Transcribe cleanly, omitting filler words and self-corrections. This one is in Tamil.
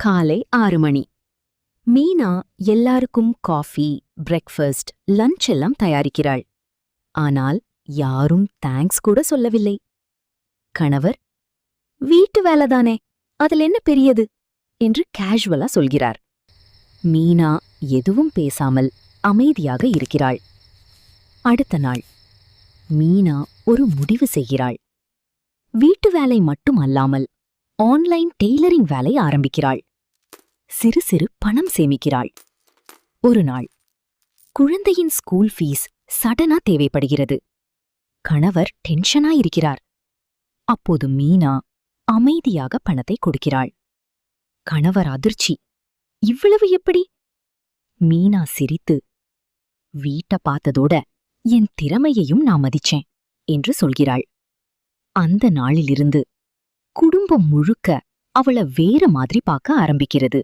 காலை 6 மணி. மீனா எல்லாருக்கும் காஃபி, பிரேக்ஃபாஸ்ட், லஞ்ச் எல்லாம் தயாரிக்கிறாள். ஆனால் யாரும் தேங்க்ஸ் கூட சொல்லவில்லை. கணவர், வீட்டு வேலைதானே, அதில் என்ன பெரியது என்று கேஷுவலா சொல்கிறார். மீனா எதுவும் பேசாமல் அமைதியாக இருக்கிறாள். அடுத்த நாள் மீனா ஒரு முடிவு செய்கிறாள். வீட்டு வேலை மட்டும் அல்லாமல் ஆன்லைன் டெய்லரிங் வேலை ஆரம்பிக்கிறாள். சிறு சிறு பணம் சேமிக்கிறாள். ஒரு நாள் குழந்தையின் ஸ்கூல் ஃபீஸ் சடனா தேவைப்படுகிறது. கணவர் டென்ஷனா இருக்கிறார். அப்போது மீனா அமைதியாக பணத்தை கொடுக்கிறாள். கணவர் அதிர்ச்சி, இவ்வளவு எப்படி? மீனா சிரித்து, வீட்ட பார்த்ததோட என் திறமையையும் நான் மதிச்சேன் என்று சொல்கிறாள். அந்த நாளிலிருந்து குடும்பம் முழுக்க அவள வேற மாதிரி பார்க்க ஆரம்பிக்கிறது.